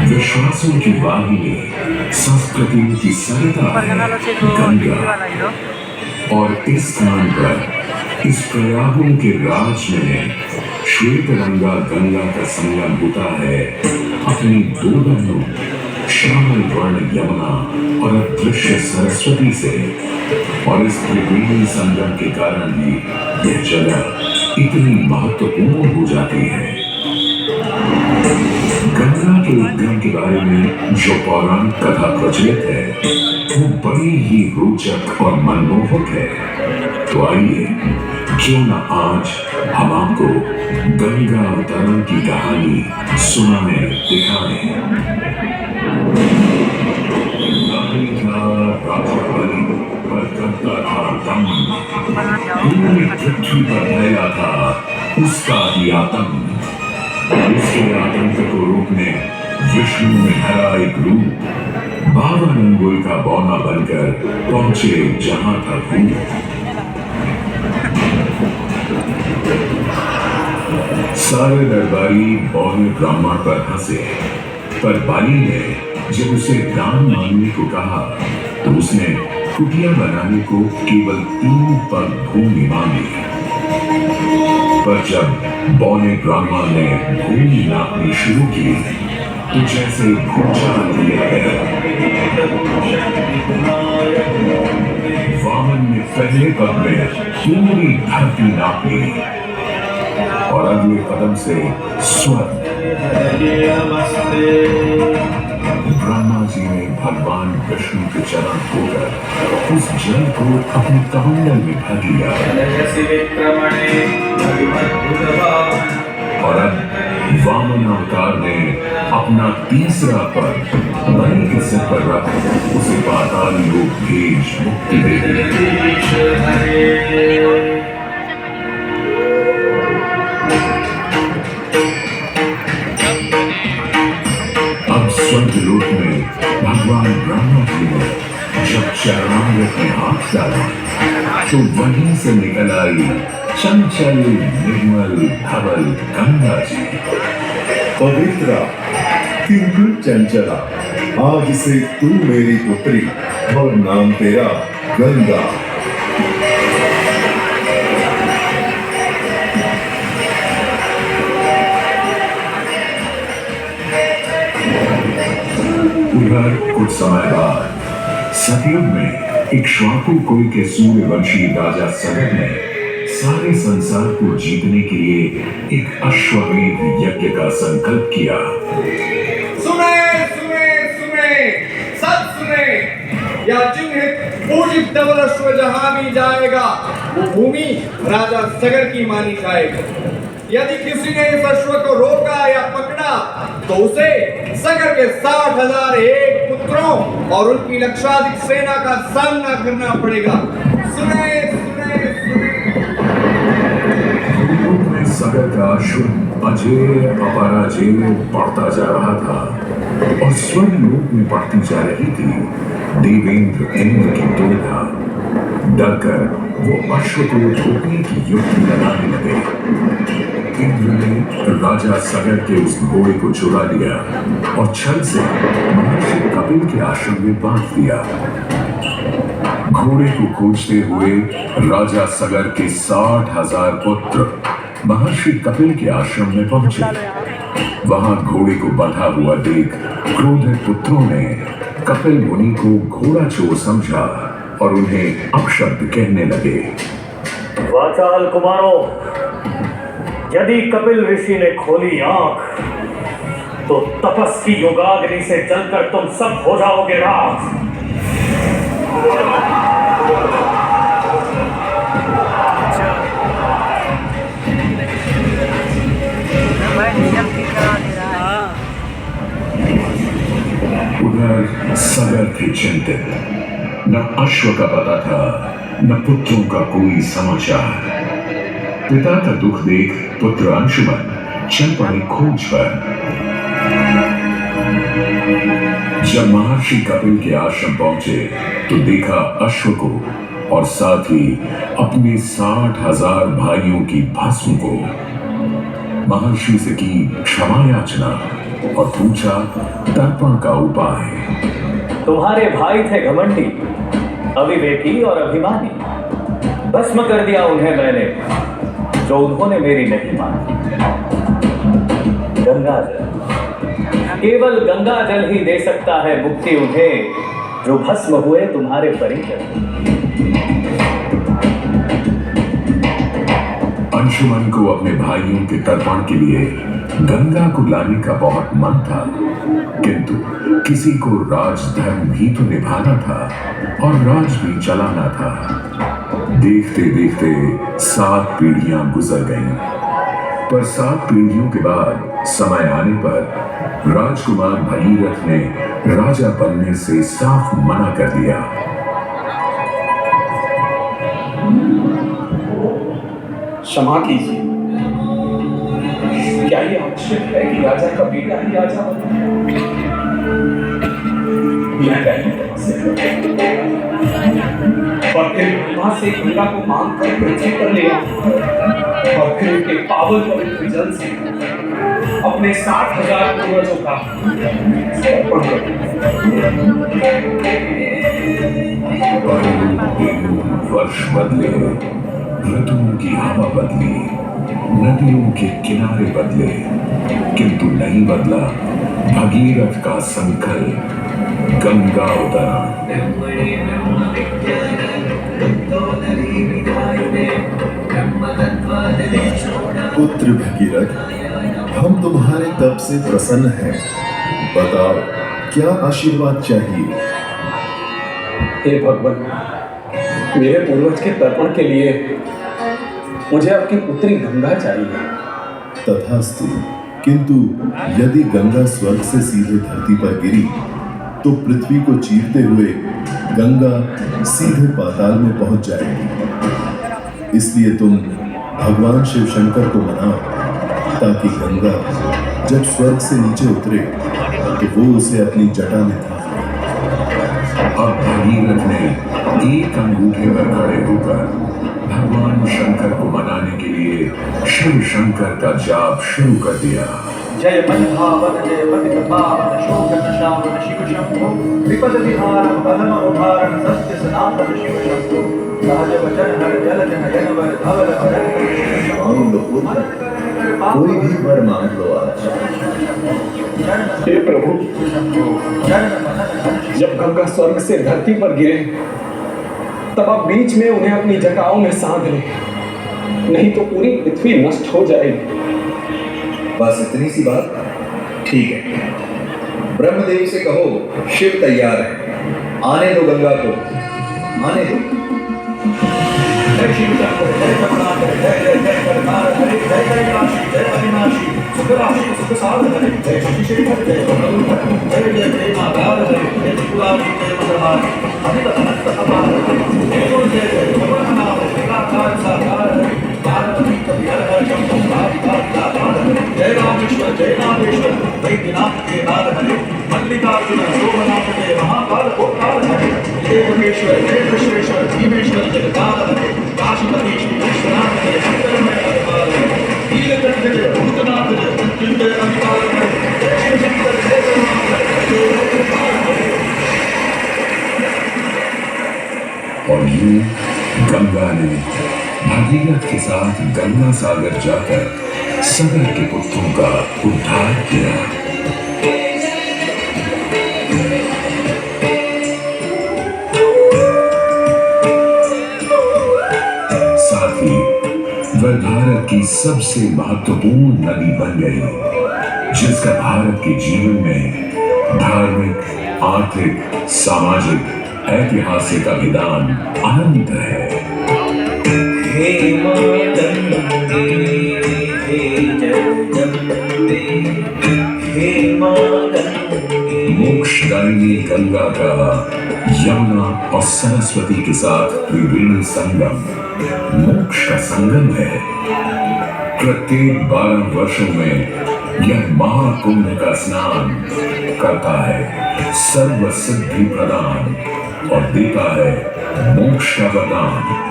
विश्वासों की वाहिनी, संस्कृति की सरलता है गंगा। और इस स्थान पर इस प्रयागों के राज में श्वेतरंगा गंगा का संगम होता है अपनी दो बहनों श्यामल वर्ण यमुना और अदृश्य सरस्वती से। और इस त्रिवेणी संगम के कारण ही यह जगह इतनी महत्वपूर्ण हो जाती है। गंगा के उद्गम के बारे में जो पौराणिक कथा प्रचलित है वो बड़ी ही रोचक और मनमोहक है। तो आइए क्यों न आज हम आपको गंगा अवतरण की कहानी सुनाएं, दिखाएं। राजा बलि पर करता था दम, पूरी पृथ्वी पर फैला था उसका ही आतंक। उसके आतंक को रोकने विष्णु ने धरा एक रूप, 52 अंगुल का बौना बनकर पहुंचे जहां था भूत। सारे दरबारी बौने ब्राह्मण पर हंसे, पर बाली ने जब उसे दान मांगने को कहा तो उसने कुटिया बनाने को केवल 3 पग भूमि मांगी। पर जब बौने ब्राह्मण ने भूमि नापनी शुरू की तो जैसे भूचाल दिया गया। वामन ने पहले पग में पूरी धरती नाप ली और अगले कदम से स्वर्ग। ब्रह्मा जी ने भगवान विष्णु के चरण धोकर उस जल को अपने कमंडल में भर लिया। और अब वामन अवतार ने अपना तीसरा पग बलि के सिर पर रख उसे पाताल लोक भेज मुक्ति दे दी। अब स्वर्गलोक में भगवान ब्रह्मा जी ने जब चरणामृत में हाथ डाला तो वहीं से निकल आई चंचल निर्मल धवल गंगा जी। पवित्रा किंतु चंचला, आज से तू मेरी पुत्री और नाम तेरा गंगा। उधर कुछ समय बाद सतयुग में इक्ष्वाकु कुल के सूर्यवंशी राजा सगर ने सारे संसार को जीतने के लिए एक अश्वमेध यज्ञ का संकल्प किया। सुने सुने सुने, सब सुने, या चिन्हित पूजित धवल अश्व जहां भी जाएगा वो भूमि राजा सगर की मानी जाएगी। यदि किसी ने इस अश्व को रोका या पकड़ा तो उसे सगर के 60,000 एक पुत्रों और उनकी लक्षाधिक सेना का सामना करना पड़ेगा। सुने सुने सुने। सगर का अश्व अजेय अपराजेय बढ़ता जा रहा था और स्वर्गलोक में बढ़ती जा रही थी देवेंद्र इंद्र की दुविधा। डरकर वो अश्व को रोकने की युक्ति लगाने लगे। इंद्र ने राजा सगर के उस घोड़े को चुरा लिया और छल से महर्षि कपिल के आश्रम में बांध दिया। घोड़े को खोजते हुए राजा सगर के 60,000 पुत्र महर्षि कपिल के आश्रम में पहुंचे। वहां घोड़े को बंधा हुआ देख क्रोधित पुत्रों ने कपिल मुनि को घोड़ा चोर समझा और उन्हें अपशब्द कहने लगे। वाचाल कुमारों, यदि कपिल ऋषि ने खोली आंख तो तपस्वी योगाग्नि से जलकर तुम सब हो जाओगे राख। उधर सगर थे चिंतित, न अश्व का पता था न पुत्रों का कोई समाचार। पिता का दुख देख पुत्र अंशुमन चल पड़े खोज पर। जब महर्षि कपिल के आश्रम पहुंचे तो देखा अश्व को और साथ ही अपने 60,000 भाइयों की भस्म को। महर्षि से की क्षमा याचना और पूछा तर्पण का उपाय। तुम्हारे भाई थे घमंडी, अविवेकी और अभिमानी। भस्म कर दिया उन्हें मैंने, जो उन्होंने मेरी नहीं मानी। गंगा जल, केवल गंगा जल ही दे सकता है मुक्ति उन्हें, जो भस्म हुए तुम्हारे परिजन। अंशुमन को अपने भाइयों के तर्पण के लिए गंगा को लाने का बहुत मन था, किंतु किसी को राजधर्म भी तो निभाना था और राज भी चलाना था। देखते देखते 7 पीढ़ियां गुजर गईं, पर 7 पीढ़ियों के बाद समय आने पर राजकुमार भगीरथ ने राजा बनने से साफ मना कर दिया। क्षमा कीजिए, क्या ये आवश्यक है कि राजा का बेटा ही राजा बने? मैं पहले और फिर वहां से गंगा को मांग कर पृथ्वी पर ले आऊं और फिर उनके पावन पवित्र जल से अपने 60,000 पूर्वजों का समर्पण करूं। वर्ष बदले, ऋतुओं की हवा बदली, नदियों के किनारे बदले, किंतु नहीं बदला भगीरथ का संकल्प, गंगा उतरण। पुत्र भगीरथ, हम तुम्हारे तप से प्रसन्न हैं। बताओ, क्या आशीर्वाद चाहिए? हे भगवान, मेरे पूर्वज के तर्पण के लिए मुझे आपकी पुत्री गंगा चाहिए। तथास्तु, किंतु यदि गंगा स्वर्ग से सीधे धरती पर गिरी तो पृथ्वी को चीरते हुए गंगा सीधे पाताल में पहुंच जाएगी। इसलिए तुम भगवान शिव शंकर को मनाओ, ताकि गंगा जब स्वर्ग से नीचे उतरे तो वो उसे अपनी जटा में था। अब भगीरथ ने एक अंगूठे पर खड़े होकर भगवान शंकर को मनाने के लिए शिव शंकर का जाप शुरू कर दिया। जय बंधावन जय पतितपावन शोकन शावन शिव शंभो विपद विहारम पदम उदाहरण सत्य सनातन शिव शंभो सहज वचन हर जल जन वर धवल मांग लो पुत्र, कोई भी वर मांग लो आज। हे प्रभु, जब गंगा स्वर्ग से धरती पर गिरे तब आप बीच में उन्हें अपनी जटाओं में साध लें, नहीं तो पूरी पृथ्वी नष्ट हो जाएगी। बस इतनी सी बात? ठीक है, ब्रह्मदेव से कहो शिव तैयार है, आने दो गंगा को, आने दो। जय शिव शंकर जय जगन्नाथ जय जय जय करनाथ हरे जय जय काशी जय अविनाशी सुख राशि सुख साधन हरे जय शशि शेखर जय प्रभुधर जय जय जय मातार हरे जय त्रिपुरारी जय मंगलहारी अमित अनंत अपार जय गुरु जय जय भगवन्नाथ निराकार साकार हरे पार्वती कवि हर हर शंभो जय रामेश्वर जय नागेश्वर वैद्यनाथ के नाथ हरे मल्लिकार्जुन शोभनाथ जय महाकाल कोटकाल हरे जय योगेश्वर जय कृष्णेश्वर भीमेश्वर जगदाल हरे काशीपति श्री विश्वनाथ जय शंकरमय अवतार हरे नीलकंठ जय भूतनाथ जय मृत्युंजय अवतार हरे जय शिव शंकर जय परमात्मा जय अवतार हरे। और यूं गंगा ने भगीरथ के साथ गंगा सागर जाकर सगर के पुत्रों का उद्धार किया। साथ ही वह भारत की सबसे महत्वपूर्ण नदी बन गई, जिसका भारत के जीवन में धार्मिक, आर्थिक, सामाजिक, ऐतिहासिक अभिदान अनंत है। हे मां गंगे हे जगदम्बे हे मां गंगे। मोक्षदायिनी गंगा का यमुना और सरस्वती के साथ त्रिवेणी संगम मोक्ष का संगम है। प्रत्येक 12 वर्षों में यह महाकुंभ का स्नान करता है सर्व सिद्धि प्रदान और देता है मोक्ष का वरदान।